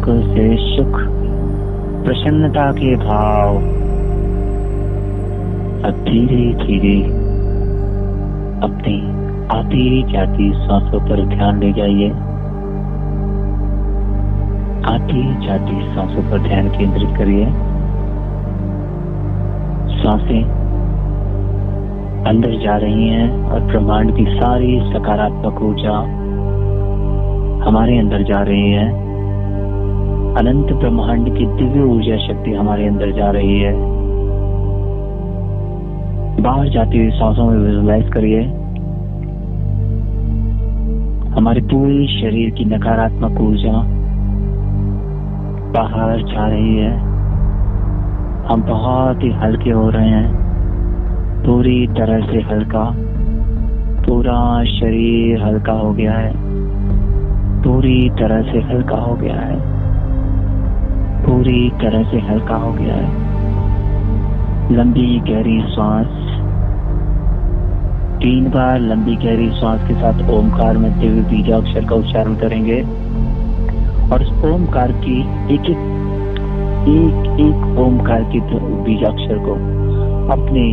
बिल्कुल से सुख प्रसन्नता के भाव अब धीरे धीरे अपनी आती जाती सांसों पर ध्यान ले जाइए। आती जाती सांसों पर ध्यान केंद्रित करिए। सांसें अंदर जा रही हैं और ब्रह्मांड की सारी सकारात्मक ऊर्जा हमारे अंदर जा रही है। अनंत ब्रह्मांड की दिव्य ऊर्जा शक्ति हमारे अंदर जा रही है। बाहर जाती हुई सांसों में विजुअलाइज करिए हमारे पूरे शरीर की नकारात्मक ऊर्जा बाहर जा रही है। हम बहुत ही हल्के हो रहे हैं, पूरी तरह से हल्का। पूरा शरीर हल्का हो गया है, पूरी तरह से हल्का हो गया है, पूरी तरह से हल्का हो गया है। लंबी गहरी सांस 3 बार लंबी गहरी सांस के साथ ओमकार में दिव्य बीजाक्षर का उच्चारण करेंगे और उस ओमकार की एक ओमकार की बीजाक्षर को अपने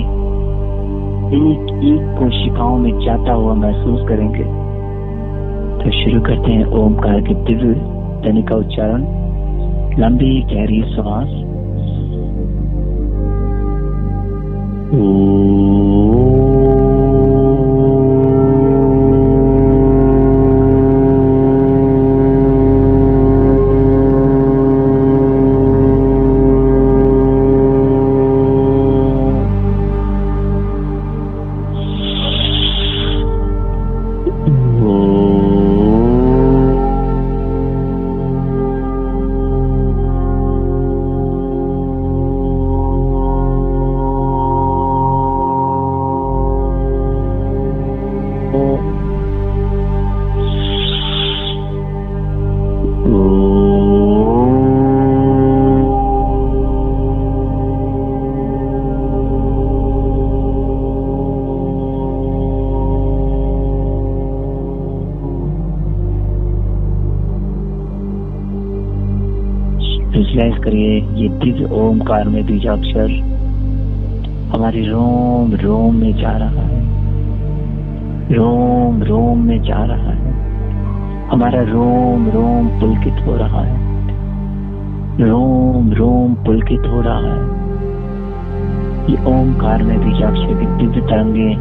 एक कोशिकाओं में जाता हुआ महसूस करेंगे। तो शुरू करते हैं ओमकार के दिव्य ध्वनि का उच्चारण। लंबी गहरी सांस विजुअलाइज करिए ये दिव्य ओमकार में बीजाक्षर हमारे रोम रोम में जा रहा है, रोम रोम में जा रहा है। हमारा रोम रोम पुलकित हो रहा है, रोम रोम पुलकित हो रहा है। ये ओमकार में बीजाक्षर की दिव्य तरंगे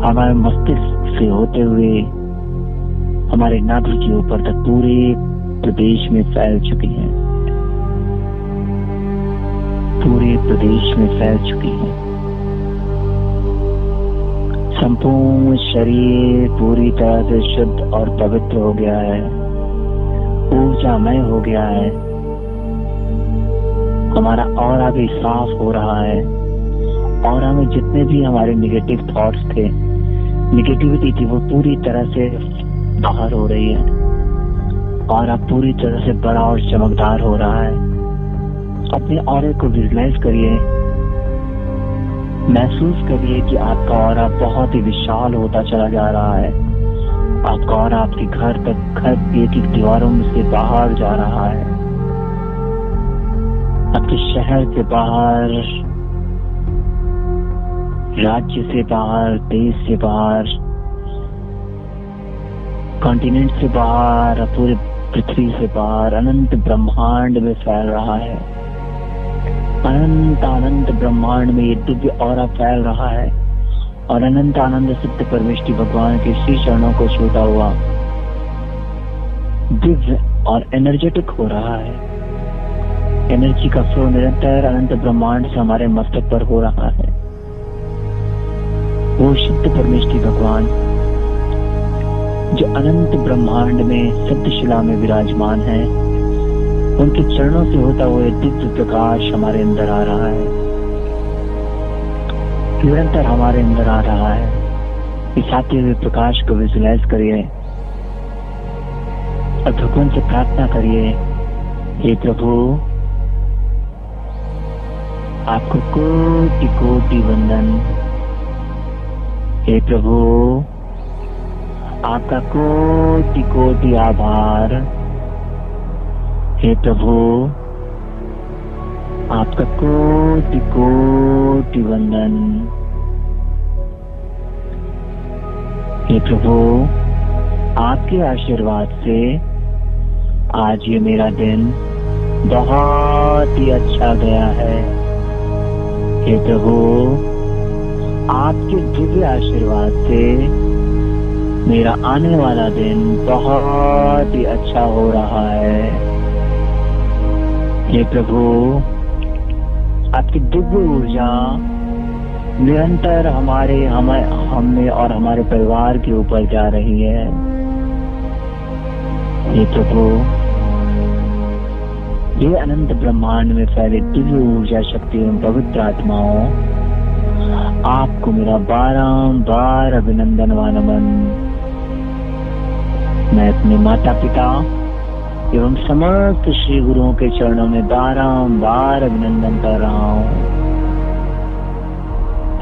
हमारे मस्तिष्क से होते हुए हमारे नाभि के ऊपर तक पूरे प्रदेश में फैल चुकी हैं, पूरे प्रदेश में फैल चुकी हैं। संपूर्ण शरीर पूरी तरह से शुद्ध और पवित्र हो गया है, ऊर्जामय हो गया है। हमारा ऑरा भी साफ हो रहा है। ऑरा में जितने भी हमारे नेगेटिव थॉट्स थे, नेगेटिविटी थी, वो पूरी तरह से बाहर हो रही है और अब पूरी तरह से बड़ा और चमकदार हो रहा है। अपने ऑरे को विजुअलाइज करिए, महसूस करिए कि आपका ऑरा बहुत ही विशाल होता चला जा रहा है। आपका ऑरा आपके घर तक, घर की एक दीवारों में से बाहर जा रहा है, आपके शहर के बाहर, राज्य से बाहर, देश से बाहर, कॉन्टिनेंट से बाहर, पूरे पृथ्वी से बाहर, अनंत ब्रह्मांड में फैल रहा है। अनंत अनंत ब्रह्मांड में ये दिव्य ऑरा फैल रहा है और अनंत आनंद सत्य परमेष्टि भगवान के श्री चरणों को छूता हुआ दिव्य और एनर्जेटिक हो रहा है। एनर्जी का फ्लो निरंतर अनंत ब्रह्मांड से हमारे मस्तक पर हो रहा है। वो शुद्ध परमेष्टि भगवान जो अनंत ब्रह्मांड में सत्यशिला में विराजमान है, उनके चरणों से होता हुआ दिव्य प्रकाश हमारे अंदर आ रहा है, निरंतर हमारे अंदर आ रहा है। इस आते हुए प्रकाश को विजुअलाइज करिए और भगवान से प्रार्थना करिए, हे प्रभु, आपको कोटि कोटि वंदन। हे प्रभु, आपका कोटि कोटि आभार। हे प्रभु, आपका कोटि कोटि वंदन। हे प्रभु, आपके आशीर्वाद से आज ये मेरा दिन बहुत ही अच्छा गया है। हे प्रभु, आपके दिव्य आशीर्वाद से मेरा आने वाला दिन बहुत ही अच्छा हो रहा है। हे प्रभु, आपकी दिव्य ऊर्जा निरंतर हमें और हमारे परिवार के ऊपर जा रही है। हे प्रभु, ये अनंत ब्रह्मांड में फैले दिव्य ऊर्जा शक्ति एवं पवित्र आत्माओं, आपको मेरा बारंबार अभिनंदन व नमन। मैं अपने माता पिता एवं समस्त श्री गुरुओं के चरणों में बारंबार अभिनंदन कर रहा हूँ।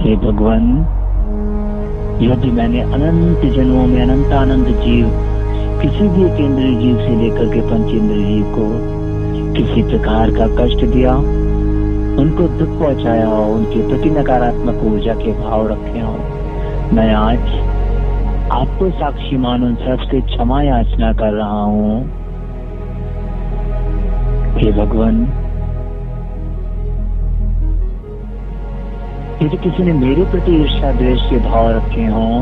हे भगवान, यदि मैंने अनंत जन्मों में अनंत जीव, किसी भी एक इंद्रिय जीव से लेकर के पंचेंद्रिय जीव को किसी प्रकार का कष्ट दिया, उनको दुख पहुंचाया हो, उनके प्रति नकारात्मक ऊर्जा के भाव रखे हो, मैं आज आपको साक्षी मान उन सबसे क्षमा याचना कर रहा हूँ। हे भगवान, यदि किसी ने मेरे प्रति ईर्ष्या द्वेष के भाव रखे हों,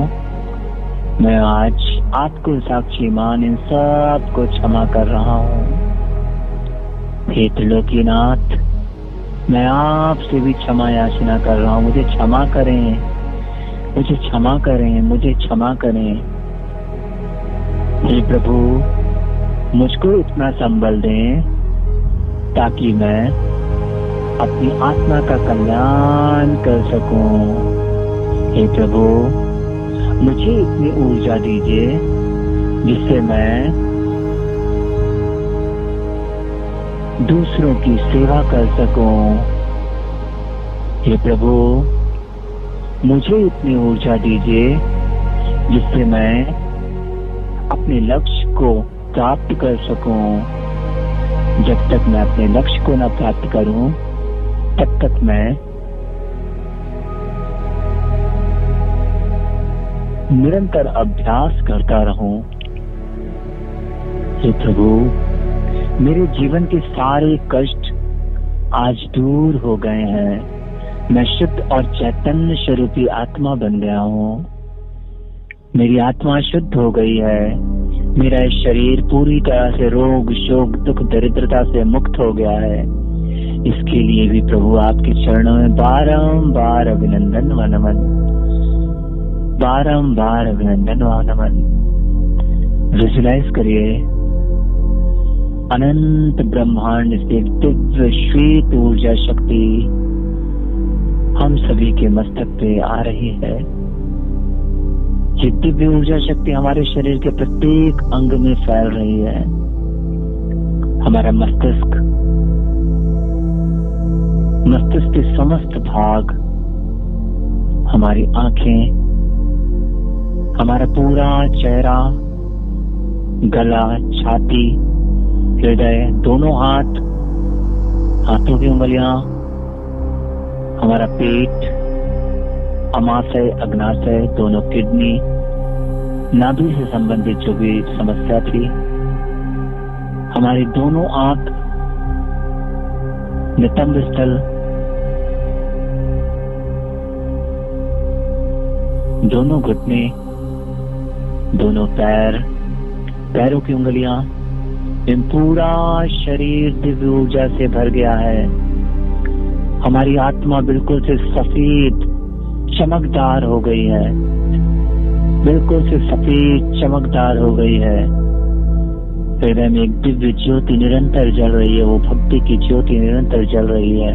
मैं आज आपको साक्षी मान इन सब को क्षमा कर रहा हूँ। हे त्रिलोकीनाथ, मैं आपसे भी क्षमा याचना कर रहा हूँ। मुझे क्षमा करें, मुझे क्षमा करें, मुझे क्षमा करें। हे प्रभु, मुझको इतना संबल दें ताकि मैं अपनी आत्मा का कल्याण कर सकूं। हे प्रभु, मुझे इतनी ऊर्जा दीजिए जिससे मैं दूसरों की सेवा कर सकूं। हे प्रभु, मुझे इतनी ऊर्जा दीजिए जिससे मैं अपने लक्ष्य को प्राप्त कर सकूं। जब तक मैं अपने लक्ष्य को न प्राप्त करूं, तब तक मैं निरंतर अभ्यास करता रहूं। हे प्रभु, मेरे जीवन के सारे कष्ट आज दूर हो गए हैं। मैं शुद्ध और चैतन्य स्वरूपी आत्मा बन गया हूँ। मेरी आत्मा शुद्ध हो गई है। मेरा शरीर पूरी तरह से रोग शोक दुख दरिद्रता से मुक्त हो गया है। इसके लिए भी प्रभु आपके चरणों में बारंबार अभिनंदन व नमन, बारंबार अभिनंदन व नमन। विजुलाइज करिए, अनंत ब्रह्मांड से दिव्य श्वेत ऊर्जा शक्ति हम सभी के मस्तक पे आ रही है। ये दिव्य ऊर्जा शक्ति हमारे शरीर के प्रत्येक अंग में फैल रही है। हमारा मस्तिष्क के समस्त भाग, हमारी आंखें, हमारा पूरा चेहरा, गला, छाती, हृदय, दोनों हाथों की उंगलियां, हमारा पेट, अमाशय, अग्नाशय, दोनों किडनी, नाभि से संबंधित जो भी समस्या थी, हमारी दोनों आंख, नितंब स्थल, दोनों घुटने, दोनों पैरों की उंगलियां, इन पूरा शरीर दिव्य ऊर्जा से भर गया है। हमारी आत्मा बिल्कुल से सफेद चमकदार हो गई है, बिल्कुल से सफेद चमकदार हो गई है। हृदय में एक दिव्य ज्योति निरंतर जल रही है, वो भक्ति की ज्योति निरंतर जल रही है।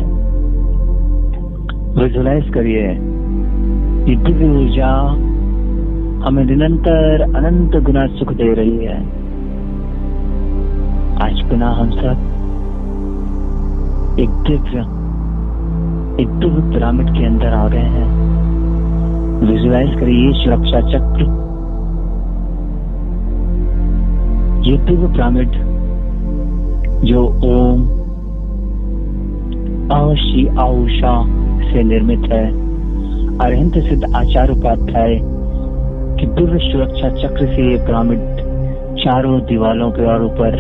विजुलाइज करिए, ये दिव्य ऊर्जा हमें निरंतर अनंत गुना सुख दे रही है। आज पुनः हम सब एक दिव्य पिरामिड के अंदर आ गए हैं। विजुलाइज करिए, सुरक्षा चक्र, ये दिव्य पिरामिड जो ओम अवशी आउषा से निर्मित है। अरहंत सिद्ध आचार्य उपाध्याय कि दिव्य सुरक्षा चक्र से ये पिरामिड चारों दीवालों के और ऊपर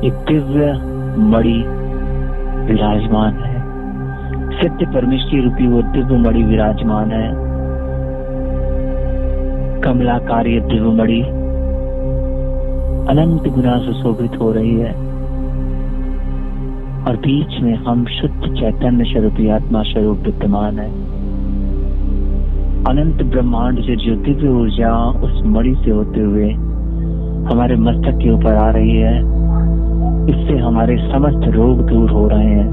एक दिव्य मणि विराजमान है। सत्य परमेश्वरी रूपी वो दिव्य मणि विराजमान है। कमलाकार ये दिव्य मणि अनंत गुना सुशोभित हो रही है और बीच में हम शुद्ध चैतन्य स्वरूपी आत्मा स्वरूप विद्यमान है। अनंत ब्रह्मांड से जो दिव्य ऊर्जा उस मणि से होते हुए हमारे मस्तक के ऊपर आ रही है, इससे हमारे समस्त रोग दूर हो रहे हैं।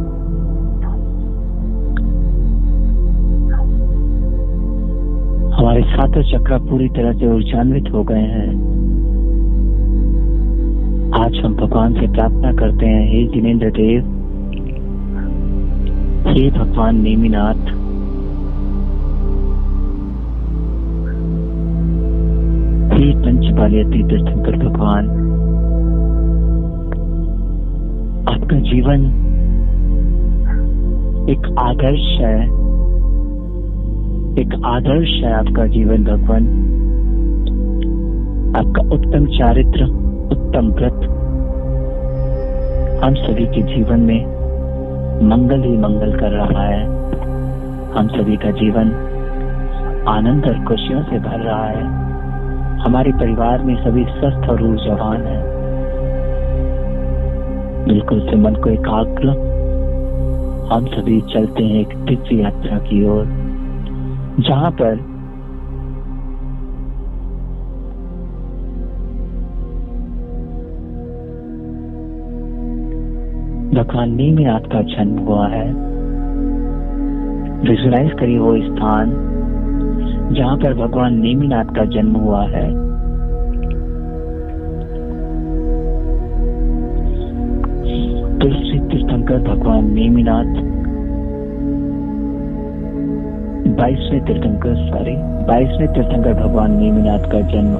हमारे सातों चक्र पूरी तरह से ऊर्जान्वित हो गए हैं। आज हम भगवान से प्रार्थना करते हैं, हे जिनेंद्र देव, हे भगवान नेमिनाथ, हे पंचपालियती तीर्थंकर भगवान, आपका जीवन एक आदर्श है, एक आदर्श है आपका जीवन भगवान। आपका उत्तम चारित्र, उत्तम व्रत हम सभी के जीवन में मंगल ही मंगल कर रहा है। हम सभी का जीवन आनंद और खुशियों से भर रहा है। हमारे परिवार में सभी स्वस्थ और ऊर्जावान है। बिल्कुल से मन को एकाग्र हम सभी चलते हैं एक दिव्य यात्रा की ओर, जहां पर भगवान नेमिनाथ का जन्म हुआ है। विजुलाइज करिए वो स्थान जहां पर भगवान नेमिनाथ का जन्म हुआ है। तो श्री तीर्थंकर भगवान नेमिनाथ 22वें तीर्थंकर भगवान नेमिनाथ का जन्म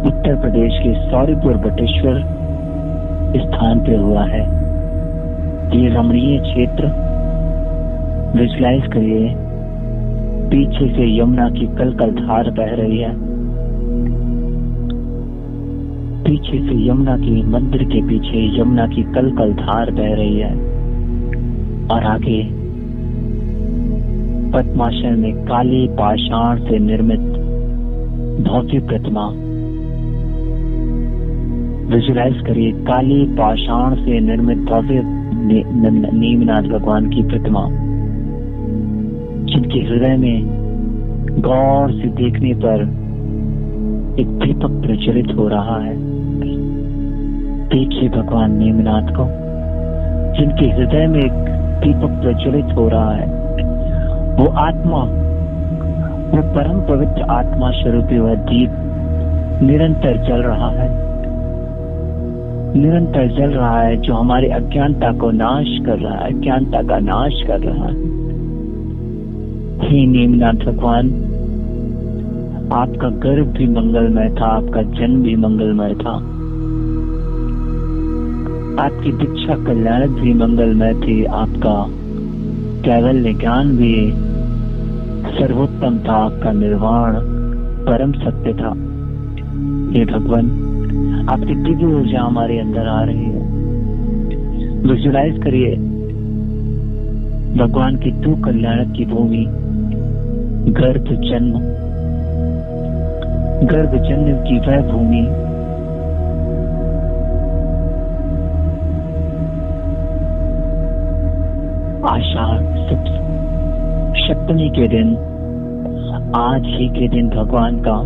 उत्तर प्रदेश के सौरीपुर बटेश्वर स्थान पे हुआ है। ये रमणीय क्षेत्र विजुलाइज करिए, पीछे से यमुना की कलकल धार बह रही है। पीछे से यमुना की मंदिर के पीछे यमुना की कलकल धार बह रही है और आगे पद्मासन में काले पाषाण से निर्मित भव्य प्रतिमा विजुलाइज करिए। काले पाषाण से निर्मित भव्य नेमिनाथ भगवान की प्रतिमा, जिनके हृदय में गौर से देखने पर एक दीपक प्रज्वलित हो रहा है। देखिए भगवान नेमिनाथ को, जिनके हृदय में एक दीपक प्रज्वलित हो रहा है। वो आत्मा, वो परम पवित्र आत्मा स्वरूपी वह दीप निरंतर जल रहा है, निरंतर जल रहा है, जो हमारी अज्ञानता को नाश कर रहा है, अज्ञानता का नाश कर रहा है। हे नेमिनाथ भगवान, आपका गर्भ भी मंगलमय था, आपका जन्म भी मंगलमय था, आपकी दीक्षा कल्याणक भी मंगलमय थी, आपका कैवल्य ज्ञान भी सर्वोत्तम था, आपका निर्वाण परम सत्य था। हे भगवान, आपकी दिव्य ऊर्जा हमारे अंदर आ रही है। विजुलाइज करिए भगवान की तू कल्याणक की भूमि, गर्भ जन्म की वह भूमि आषाढ़ सप्तमी के दिन, आज ही के दिन भगवान का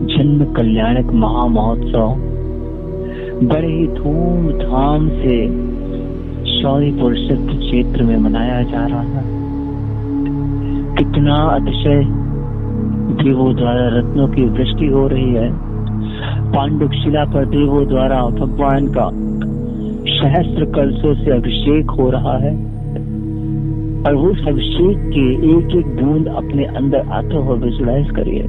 जन्म कल्याणक महामहोत्सव बड़े ही धूमधाम से सौरीपुर सिद्ध क्षेत्र में मनाया जा रहा है। कितना अतिशय देवों द्वारा रत्नों की वृष्टि हो रही है। पांडुक शिला पर देवों द्वारा भगवान का सहस्त्र कलशों से अभिषेक हो रहा है और उस अभिषेक के एक एक बूंद अपने अंदर आते हुए विजुलाइज करिए।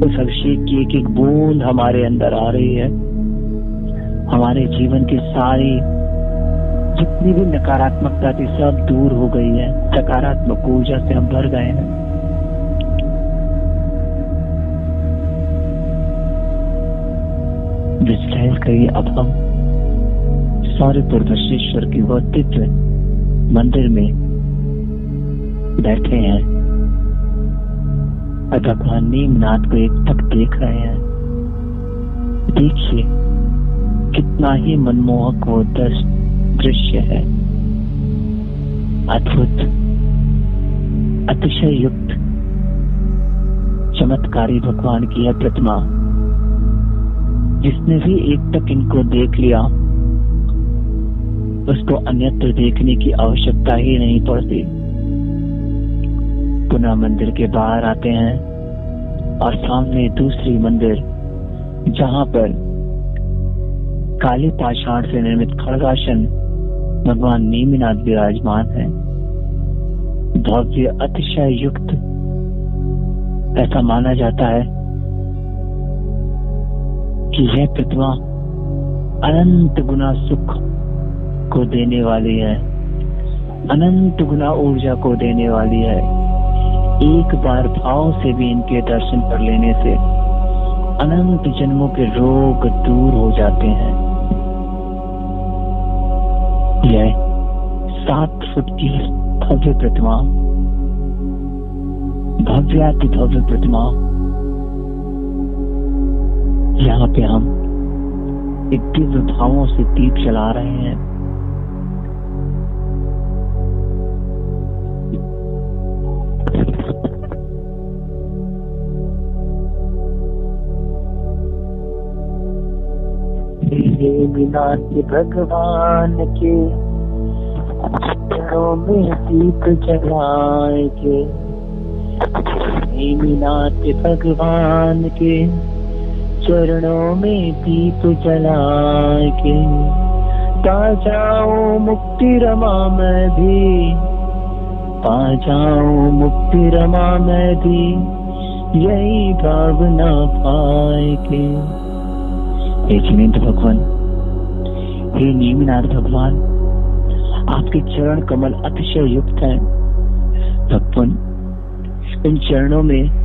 उस अभिषेक की एक एक बूंद हमारे अंदर आ रही है। हमारे जीवन की सारी जितनी भी नकारात्मकता थी सब दूर हो गई है। सकारात्मक ऊर्जा से हम भर गए हैं। विश्लेषण करिए, अब हम सौरपुर बसवेश्वर की वह दिव्य मंदिर में बैठे हैं और भगवान नीमनाथ को एक तक देख रहे हैं। देखिए कितना ही मनमोहक वो दृश्य है। अद्भुत, अतिशय युक्त, चमत्कारी भगवान की है प्रतिमा। जिसने भी एक तक इनको देख लिया उसको अन्यत्र देखने की आवश्यकता ही नहीं पड़ती। पुनः मंदिर के बाहर आते हैं और सामने दूसरी मंदिर जहां पर काले पाषाण से निर्मित खड्गासन भगवान नेमिनाथ विराजमान है। भव्य, अतिशय युक्त, ऐसा माना जाता है कि यह प्रतिमा अनंत गुना सुख को देने वाली है, अनंत गुना ऊर्जा को देने वाली है। एक बार भाव से भी इनके दर्शन कर लेने से अनंत जन्मों के रोग दूर हो जाते हैं। यह 7 फुट की भव्य प्रतिमा, भव्याति भव्य प्रतिमा, यहाँ पे हम एक दिव्य भावों से दीप जला रहे हैं। नेमिनाथ भगवान के चरणों में दीप जलाए के, नेमिनाथ भगवान के चरणों में दीप जलाए के, पा जाऊं मुक्ति रमा मैं भी, पा जाऊं मुक्ति रमा मैं भी, यही भावना पाए के। हे जिनेंद्र भगवान, हे नेमिनाथ भगवान, आपके चरण कमल अतिशय युक्त हैं। भगवान, इन चरणों में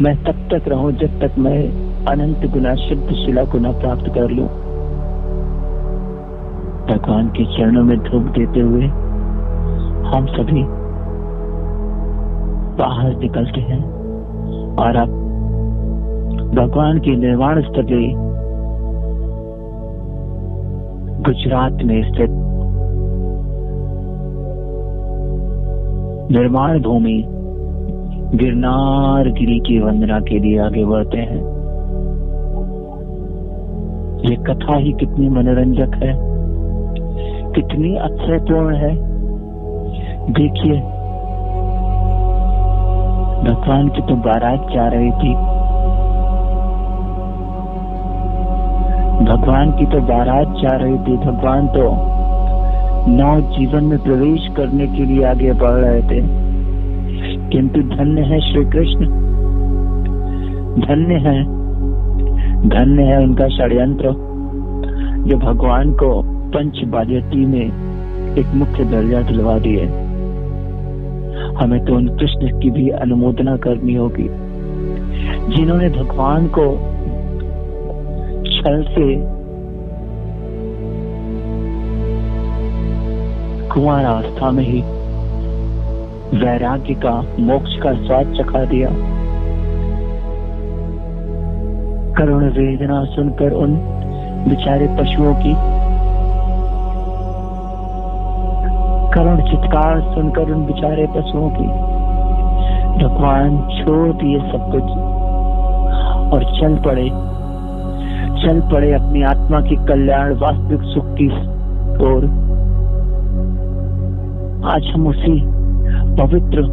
मैं तब तक रहूं जब तक मैं अनंत गुना शुद्ध शिला को न प्राप्त कर लूं। भगवान के चरणों में धूप देते हुए हम सभी बाहर निकलते हैं और अब भगवान के निर्वाण स्थली गुजरात में स्थित निर्माण भूमि गिरनार गिरी की वंदना के लिए आगे बढ़ते हैं। ये कथा ही कितनी मनोरंजक है, कितनी अक्षयपूर्ण है। देखिए, भगवान की तो बारात जा रही थी, भगवान की तो बारात जा रही थी। भगवान तो नव जीवन में प्रवेश करने के लिए आगे बढ़ रहे थे, किंतु धन्य है श्री कृष्ण, धन्य है उनका षड्यंत्र जो भगवान को पंच बाल्यटी में एक मुख्य दर्जा दिलवा दिए। हमें तो उन कृष्ण की भी अनुमोदना करनी होगी जिन्होंने भगवान को छल से कुमार अवस्था में ही वैराग्य का, मोक्ष का स्वाद चखा दिया। करुण वेदना सुनकर उन बेचारे पशुओं की, करुण चित्कार सुनकर उन बेचारे पशुओं की, भगवान छोड़ दिए सब कुछ और चल पड़े अपनी आत्मा की कल्याण, वास्तविक सुख की ओर। आज हम उसी पवित्र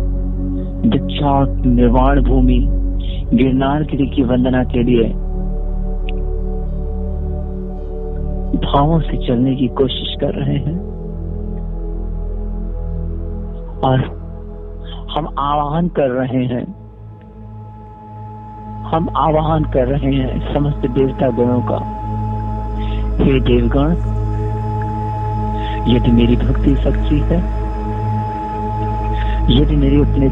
दीक्षात निर्वाण भूमि गिरनार गिरी की वंदना के लिए भावों से चलने की कोशिश कर रहे हैं और हम आह्वान कर रहे हैं, हम आवाहन कर रहे हैं समस्त देवता गणों का। हे देवगण, यदि मेरी भक्ति सच्ची है, यदि मेरी अपने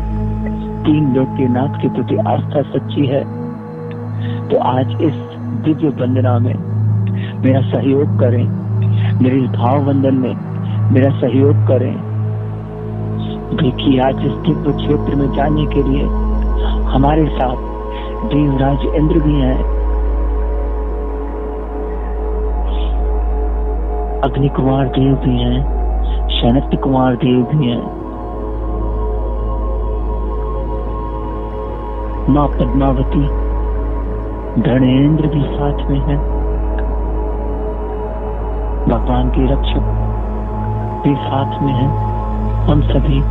3 लोक के नाथ के प्रति आस्था सच्ची है, तो आज इस दिव्य वंदना में मेरा सहयोग करें, मेरे इस भाव वंदन में मेरा सहयोग करें। देखिए, आज इस दिव्य क्षेत्र में जाने के लिए हमारे साथ देवराज इंद्र भी हैं, अग्नि कुमार देव भी हैं, शनत्य कुमार देव भी हैं, माँ पद्मावती धर्मेंद्र भी साथ में हैं, भगवान के रक्षक भी साथ में हैं। हम सभी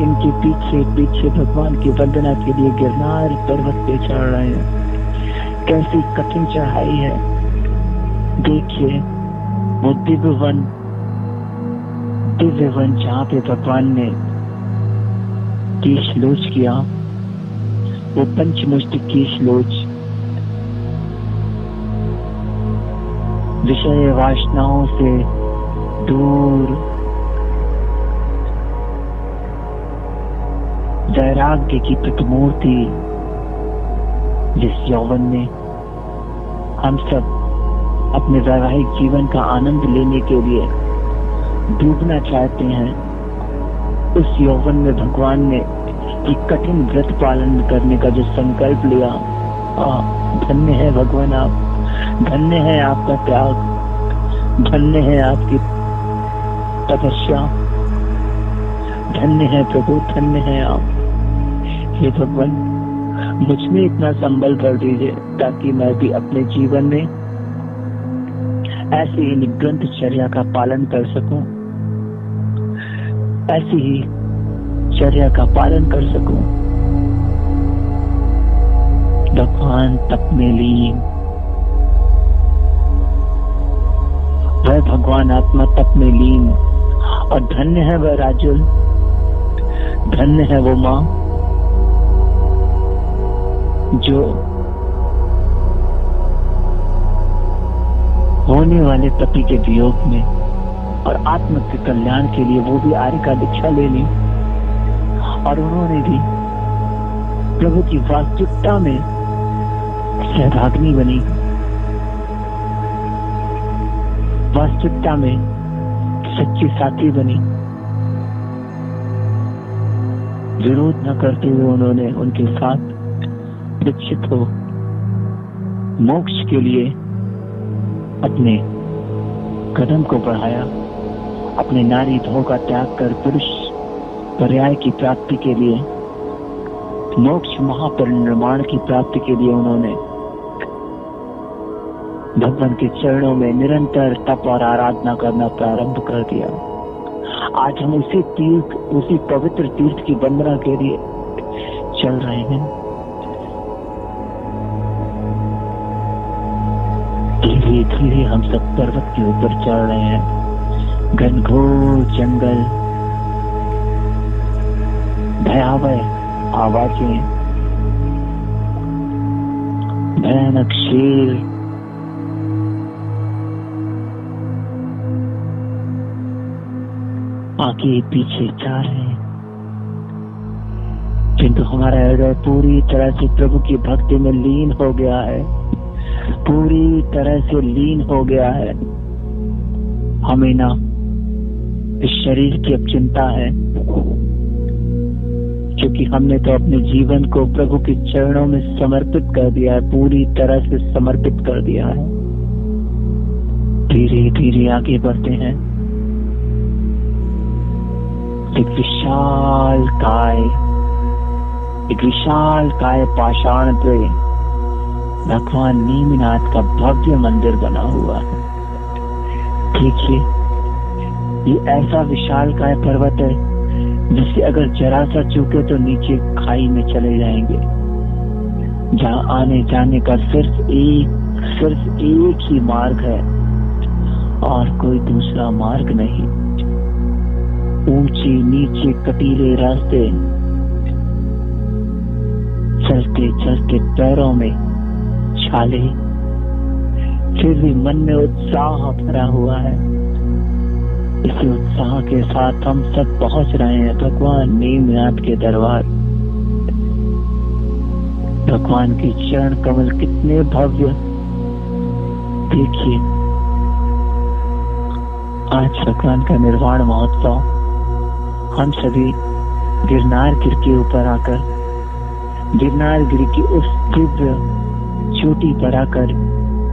इनके पीछे भगवान की वंदना के लिए गिरनार पर्वत पे चढ़ रहे हैं। कैसी कठिन चढ़ाई है। देखिए, वो दिव्य वन जहाँ पे भगवान ने केशलोच किया, वो पंचमुष्टि केशलोच विषय वासनाओं से दूर वैराग्य की प्रतिमूर्ति, जिस यौवन में हम सब अपने वैवाहिक जीवन का आनंद लेने के लिए डूबना चाहते हैं, उस यौवन में भगवान ने एक कठिन व्रत पालन करने का जो संकल्प लिया, धन्य है भगवान आप, धन्य है आपका त्याग, धन्य है आपकी तपस्या, धन्य है प्रभु, धन्य है आप। हे भगवान, मुझ में इतना संबल भर दीजिए ताकि मैं भी अपने जीवन में ऐसी ही निग्रंथ चर्या का पालन कर सकूं, ऐसी ही चर्या का पालन कर सकूं। भगवान तप में लीन, वह भगवान आत्मा तप में लीन, और धन्य है वह राजुल, धन्य है वो माँ जो होने वाले पति के वियोग में और आत्म के कल्याण के लिए वो भी आर्य का दीक्षा ले ली, और उन्होंने भी प्रभु की वास्तविकता में सहभागिनी बनी, वास्तविकता में सच्ची साथी बनी। विरोध न करते हुए उन्होंने उनके साथ दीक्षित हो मोक्ष के लिए अपने कदम को बढ़ाया, अपने नारी भाव का त्याग कर पुरुष पर्याय की प्राप्ति के लिए, मोक्ष महापरिनिर्वाण की प्राप्ति के लिए उन्होंने भगवान के चरणों में निरंतर तप और आराधना करना प्रारंभ कर दिया। आज हम उसी पवित्र तीर्थ की वंदना के लिए चल रहे हैं। धीरे धीरे हम सब पर्वत के ऊपर चढ़ रहे हैं। घनघोर जंगल, भयावह आवाजें, भयानक शेर, आगे पीछे जा रहे हैं, किंतु हमारा हृदय पूरी तरह से प्रभु की भक्ति में लीन हो गया है, पूरी तरह से लीन हो गया है। हमें ना इस शरीर की अब चिंता है, क्योंकि हमने तो अपने जीवन को प्रभु के चरणों में समर्पित कर दिया है, पूरी तरह से समर्पित कर दिया है। धीरे धीरे आगे बढ़ते हैं। एक विशाल काय पाषाण पे भगवान नीमिनाथ का भव्य मंदिर बना हुआ है। देखिए, ये ऐसा विशाल काय पर्वत है जिससे अगर जरा सा चूके तो नीचे खाई में चले जाएंगे, जहाँ आने जाने का सिर्फ एक ही मार्ग है और कोई दूसरा मार्ग नहीं। ऊंचे नीचे कटीले रास्ते, चलते चलते पैरों में छाले, फिर भी मन में उत्साह भरा हुआ है। इसी उत्साह के साथ हम सब पहुंच रहे हैं भगवान नीमनाथ के दरबार। भगवान की चरण कमल कितने भव्य, देखिए आज भगवान का निर्वाण महोत्सव। हम सभी गिरनार गिर के ऊपर आकर, गिरनार गिर की उस दिव्य चोटी पर आकर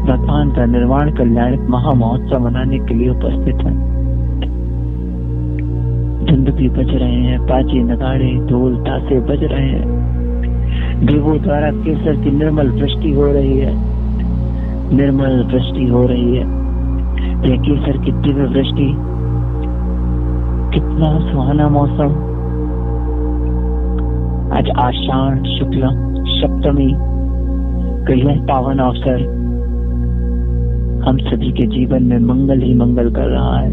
भगवान का निर्वाण कल्याणक महामहोत्सव मनाने के लिए उपस्थित है। धुंध भी बज रहे हैं, बाजे नगाड़े ढोल ताशे बज रहे हैं। देवों द्वारा केसर की निर्मल वृष्टि हो रही है, निर्मल वृष्टि हो रही है। यह केसर की दिव्य वृष्टि, कितना सुहाना मौसम। आज आषाढ़ शुक्ल सप्तमी का यह पावन अवसर हम सभी के जीवन में मंगल ही मंगल कर रहा है।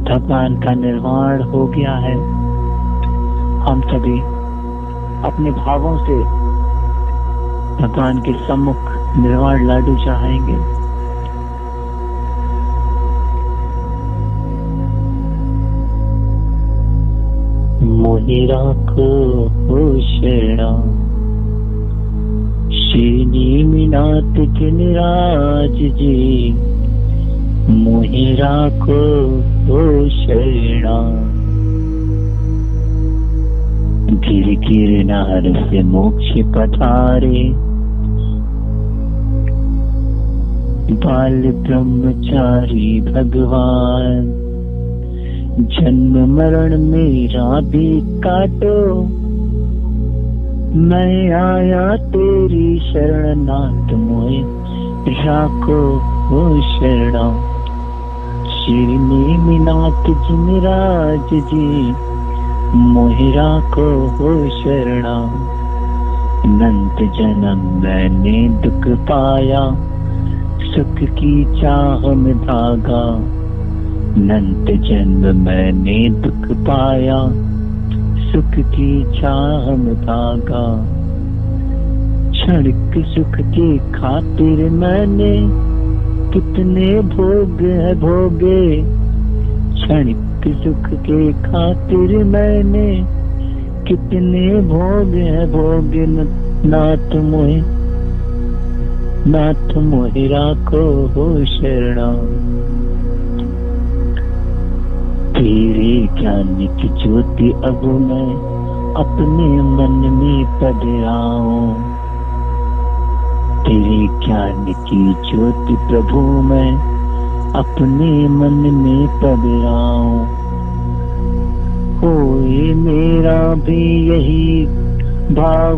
भगवान का निर्वाण हो गया है। हम सभी अपने भावों से भगवान के सम्मुख निर्वाण लाडू चढ़ाएंगे। मोहि राखो हो शरणा, श्री नीमिनाथ गिरिराज जी। मोहि राखो हो शरणा, गिर गिरनार से मोक्ष पधारे। बाल ब्रह्मचारी भगवान, जन्म मरण मेरा भी काटो। मैं आया तेरी शरणनाथ, मोहि राखो हो शरणा। श्री नीमिनाथ गिरिराज जी, मोहि राखो हो शरणा। अनंत जन्म मैंने दुख पाया, सुख की चाह में भागा। अनंत जन्म मैंने दुख पाया, सुख की चाह में भागा। क्षणिक सुख की खातिर मैंने कितने भोग है भोगे। क्षणिक सुख के खातिर मैंने कितने भोग है भोगे। नाथ मोहि राखो हो शरणा। तेरे ज्ञान की ज्योति अब मैं अपने मन में पधराऊं। तेरे ज्ञान की ज्योति प्रभु मैं अपने मन में पधराऊं। होए मेरा भी यही भाव,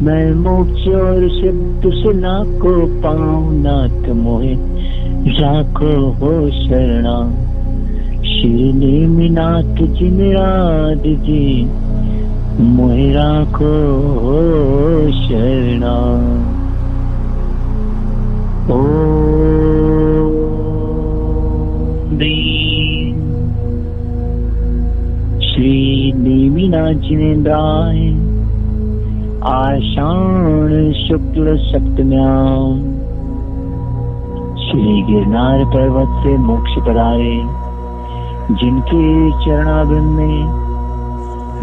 मैं मोक्ष और सिद्ध सुना को पाऊं। नाथ मोहि राखो हो शरणा। श्री नीमिनाथ गिरिराज जी, मोहि राखो हो शरणा। श्री नीमिनाथ जिनेन्द्राय आषाढ़ शुक्ल सप्तम्याम श्री गिरनार पर्वत से मोक्ष पधारे। जिनके चरणारविंद में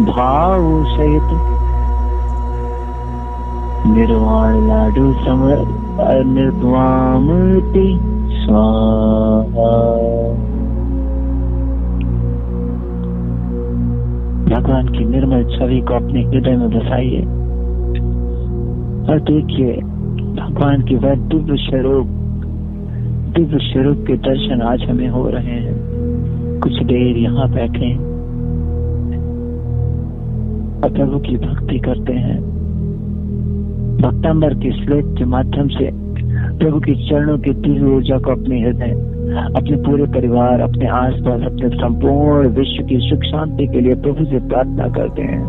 भाव सहित निर्वाण लाडू निर्वामति स्वाहा। भगवान की निर्मल छवि को अपने हृदय में बसाइए और देखिए भगवान की वह दिव्य स्वरूप के दर्शन आज हमें हो रहे हैं। कुछ देर यहाँ बैठे और प्रभु की भक्ति करते हैं। भक्तांबर के श्लोक के माध्यम से प्रभु के चरणों की दिव्य ऊर्जा को अपने हृदय, अपने पूरे परिवार, अपने आसपास, अपने संपूर्ण विश्व की सुख शांति के लिए प्रभु से प्रार्थना करते हैं।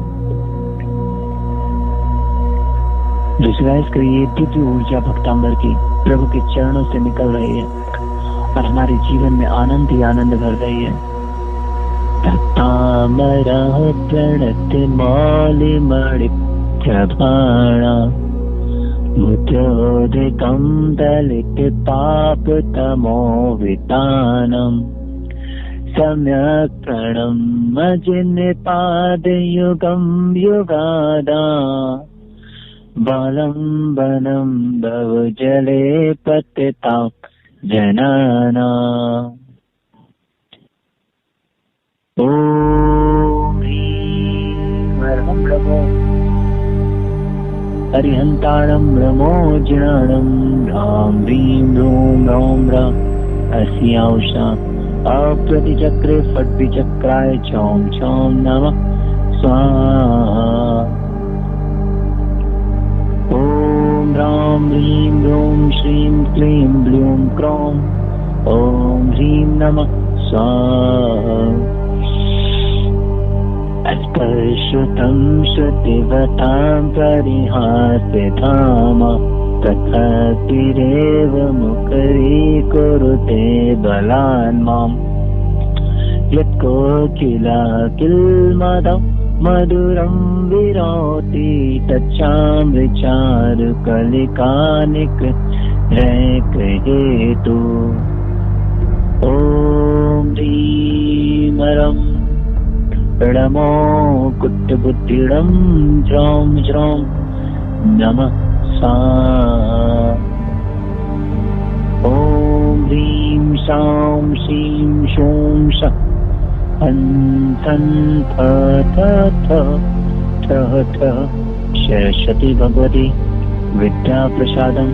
विश्वास करिए दिव्य ऊर्जा भक्तांबर की प्रभु के चरणों से निकल रही है और हमारे जीवन में आनंद ही आनंद भर रही है। भक्तांबर चामरः प्रणतिमौलिमणिप्रभाणा मुद्रोधिकं दलितपापतमोवितानम् सम्यक् प्रणम्यजिन्निपादयुगं युगादा बालम्बनं भवजले पतितां जनानाम्। ॐ ह्रीं नमो अरिहन्ताणं नमोज्ञानं ह्रां ह्रीं ह्रूं ह्रौं ह्रां अस्याौषा अप्रतिचक्रे फट्विचक्राय चौं चौं नमः स्वाहा। ॐ ह्रां ह्रीं ह्रूं श्रीं क्लीं ब्लूं क्रों ॐ ह्रीं नमः स्वाहा। स्पर्शुतं श्रुतिवतां परिहास्यधाम तथातिरेव मुखरीकुरुते बलान् माम् यत्कोकिलाकिल्मदं मधुरं विरोति तच्चामृचारुकलिकानिकरेकहेतु। ॐ ह्रीं नमो कुट्टबुद्धिडं ज्रौं ज्रौं नमः स्वाहा। ॐ ह्रीं शां श्रीं शूं शः हन्तं ठः सरस्वती भगवती विद्याप्रसादं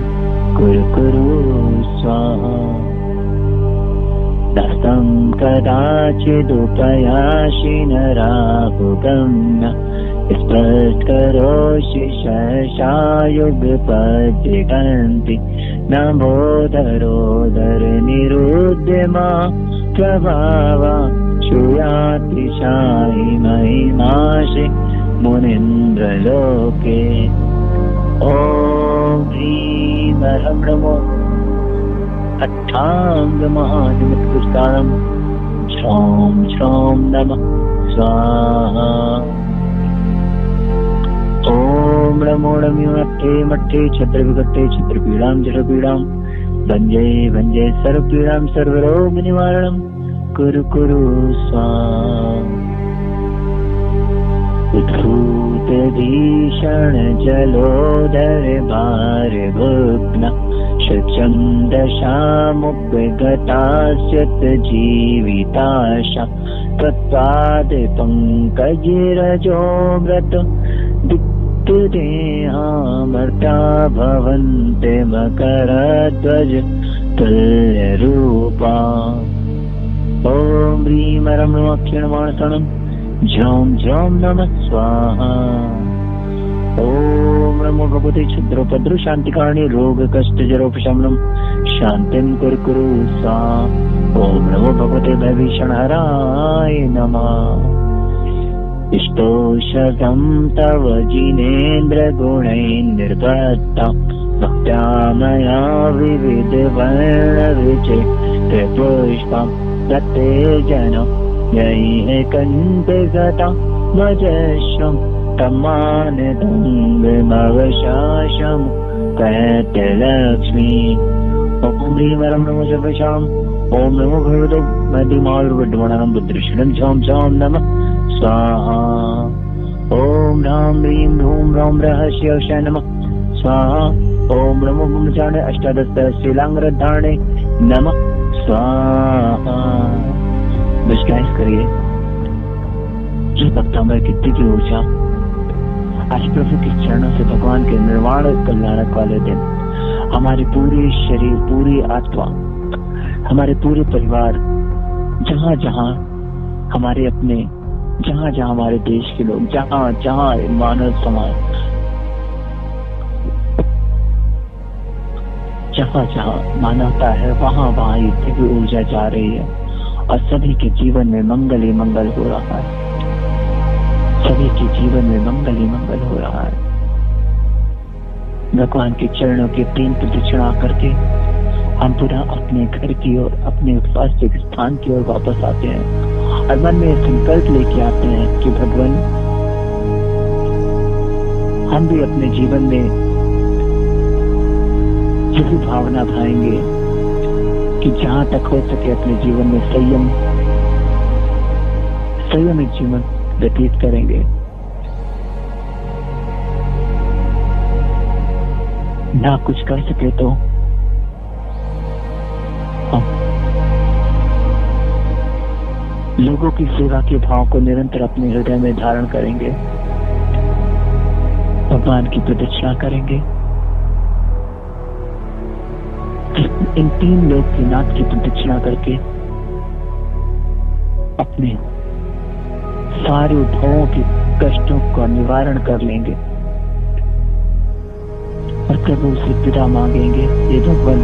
कुरु स्वाहा। दस्तं कदाचिदुपयासि नराहुगम्य स्पष्टकरोषि शशायुगपतिगन्ति नभोधरोदर निरुद्यमा प्रभावा श्रूयातिशायि महिमासि मुनीन्द्रलोके। ॐ ह्रीं नमो अट्टाङ्गमहानिमित्तपुष्कारं श्रौं श्रौं नमः स्वाहा। ॐ नमो नमस्ते मठ्ठे छत्रविकट्टे छत्रपीडां जठपीडां भञ्जे भञ्जे सर्वपीडां सर्वरोगनिवारणं कुरु स्वाहा। उद्धूतभीषण जलोदर भारभुग्न शचन्दशामुपगतास्यत जीविताशा त्वत्पादपङ्कजरजोऽमृत दिक्तदेहामर्ता भवन्ते मकरध्वज तुल्यरूपा। ॐ ह्रीं नमो क्षीणमाणसनं झौं झौं नमः स्वाहा। ॐ नमो भगवते क्षुद्रोपद्रव शान्तिकारिणे रोग कष्ट जरोपशमनं शान्तिं कुरु स्वाहा। ॐ नमो भगवते भयभीषणहराय नमः। इष्टोषधं तव जिनेन्द्रगुणैर्निर्बद्धा भक्त्या मया विविधवर्णविचित्रपुष्पं दत्तेजन यैः कण्ठे गता भजस्वं तमानदङ्गमवशाशं कैत्यलक्ष्मी। ॐ ह्रीं नमो जपशाम् ॐ नमो भगवतो मध्यमारुर्विद्वानां बुद्धिषणं झौं झौं नमः स्वाहा। ॐ ह्रां ह्रीं ह्रूं ह्रौं रहस्यौषाय नमः स्वाहा। ॐ नमो ब्रह्मचारिणे अष्टादशशीलाङ्गधारणे नमः स्वाहा। विश्वास करिए जो भक्तमय कितनी की ऊर्जा आज प्रभु के चरणों से भगवान के निर्वाण कल्याणक वाले दिन हमारे पूरे शरीर पूरी आत्मा हमारे पूरे परिवार जहाँ जहाँ हमारे अपने जहाँ जहाँ हमारे देश के लोग जहाँ जहाँ मानव समाज जहाँ जहाँ मानवता है वहाँ वहाँ ये दिव्य ऊर्जा जा रही है और सभी के जीवन में मंगल ही मंगल हो रहा है। सभी के जीवन में मंगल ही मंगल हो रहा है। भगवान के चरणों की प्रेम प्रदक्षिणा करके हम पुनः अपने घर की ओर अपने वास्तविक स्थान की ओर वापस आते हैं और मन में संकल्प लेके आते हैं कि भगवान, हम भी अपने जीवन में यही भावना भाएंगे कि जहां तक हो सके अपने जीवन में संयमित जीवन व्यतीत करेंगे। ना कुछ कर सके तो हम लोगों की सेवा के भाव को निरंतर अपने हृदय में धारण करेंगे, भगवान की प्रदक्षिणा करेंगे। इन 3 लोकनाथ की प्रदक्षिणा करके अपने सारे उद्भवों के कष्टों का निवारण कर लेंगे और प्रभु से विदा मांगेंगे। ये भगवान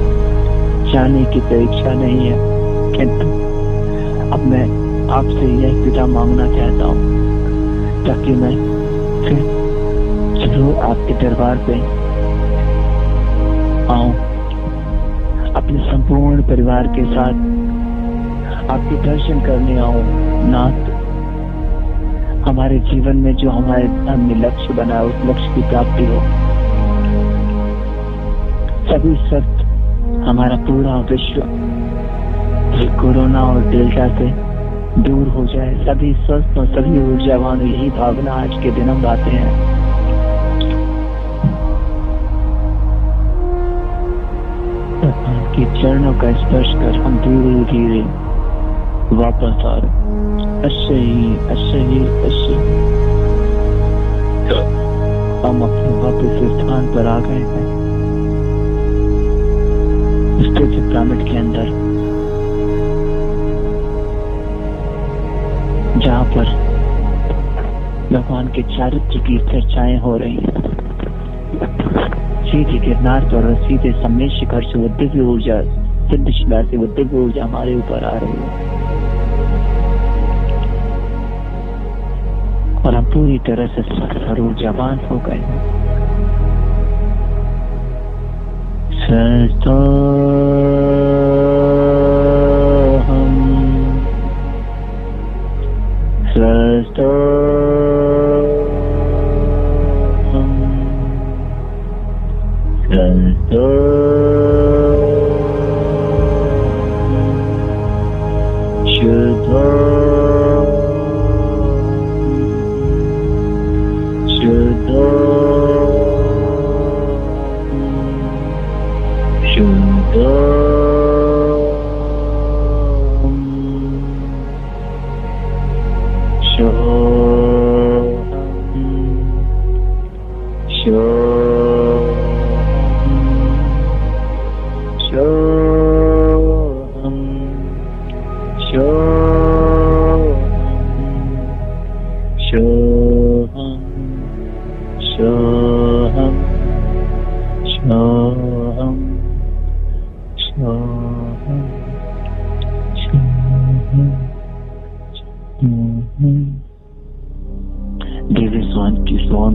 जाने की परीक्षा नहीं है, किंतु अब मैं आपसे यह विदा मांगना चाहता हूँ ताकि मैं फिर जरूर आपके दरबार पे आऊं, अपने संपूर्ण परिवार के साथ आपके दर्शन करने आऊं। नाथ, हमारे जीवन में जो हमने लक्ष्य बनाया उस लक्ष्य की प्राप्ति हो, सभी सख्त हमारा पूरा विश्व कोरोना और डेल्टा से दूर हो जाए, सभी स्वस्थ और सभी ऊर्जावान। यही भावना आज के दिन हम गाते हैं। कि चरणों का स्पर्श कर हम धीरे धीरे वापस आ रहे। अश्य ही हम अपने वापस स्थान पर आ गए हैं, स्थित पिरामिड के अंदर, जहाँ पर भगवान के चारित्र की चर्चाएं हो रही हैं। सीधे गिरनार पर और सीधे सम्मेद शिखर से वो दिव्य ऊर्जा, सिद्ध शिला से वो दिव्य ऊर्जा हमारे ऊपर आ रही है और हम पूरी तरह से स्वस्थ और ऊर्जावान हो गए हैं।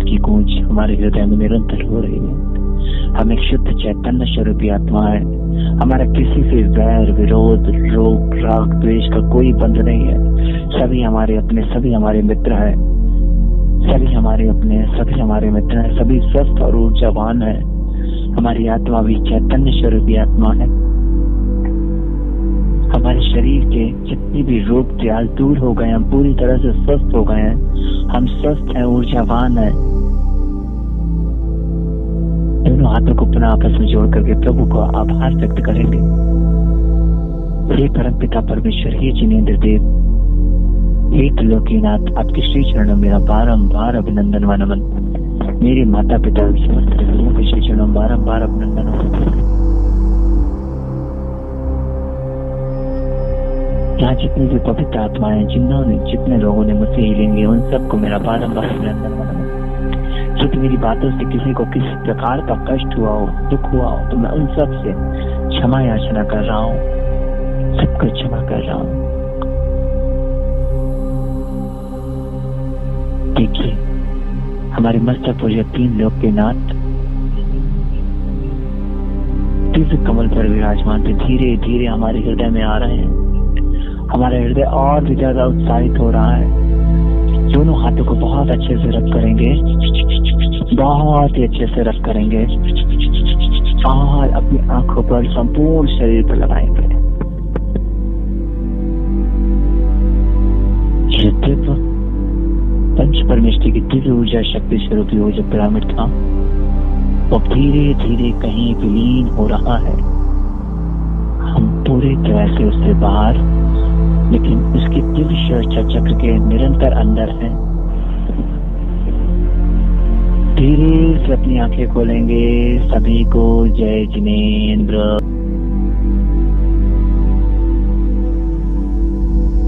की गूंज हमारे हृदय में निरंतर हो रही है। हम एक शुद्ध चैतन्य स्वरूपी आत्मा है। हमारा किसी से वैर, विरोध, रोग, राग, द्वेष का कोई बंध नहीं है। सभी हमारे अपने, सभी हमारे मित्र हैं, सभी हमारे अपने, सभी हमारे मित्र हैं, सभी स्वस्थ और ऊर्जावान है। हमारी आत्मा भी चैतन्य स्वरूपी आत्मा है। हमारे शरीर के जितने भी रोग थे आज दूर हो गए, हम पूरी तरह से स्वस्थ हो गए हैं। हम स्वस्थ हैं, ऊर्जावान हैं। दोनों हाथों को पुनः आपस में जोड़ करके प्रभु को आभार व्यक्त करेंगे। हे परम पिता परमेश्वर, हे जिनेंद्र देव, हे त्रिलोकीनाथ, आपके श्री चरणों में मेरा बारंबार अभिनंदन व नमन। मेरे माता पिता समस्त लोगों के श्री चरणों में बारंबार अभिनंदन व नमन। यहाँ जितनी भी पवित्र आत्माएं, जितने लोगों ने मुझसे हीलिंग ली, उन सबको मेरा बारंबार अभिनंदन व नमन। यदि मेरी बातों से किसी को किसी प्रकार का कष्ट हुआ हो, दुख हुआ हो, तो मैं उन सब से क्षमा याचना कर रहा हूँ, सबको क्षमा कर रहा हूँ। देखिए, हमारे मस्तक पर जो 3 लोक के नाथ दिव्य कमल पर विराजमान थे, धीरे धीरे हमारे हृदय में आ रहे हैं हमारा हृदय और भी ज्यादा उत्साहित हो रहा है। दोनों हाथों को बहुत अच्छे से रब करेंगे, बहुत ही अच्छे से रब करेंगे और अपनी आंखों पर संपूर्ण शरीर पर लगाएंगे। ये दिव्य पंच परमेष्टि की दिव्य ऊर्जा शक्ति स्वरूप वो जो पिरामिड था वो धीरे धीरे कहीं विलीन हो रहा है। हम पूरी तरह से उससे बाहर, लेकिन उसकी दिव्य सुरक्षा चक्र के निरंतर अंदर हैं। धीरे से अपनी आंखें खोलेंगे। सभी को जय जिनेंद्र।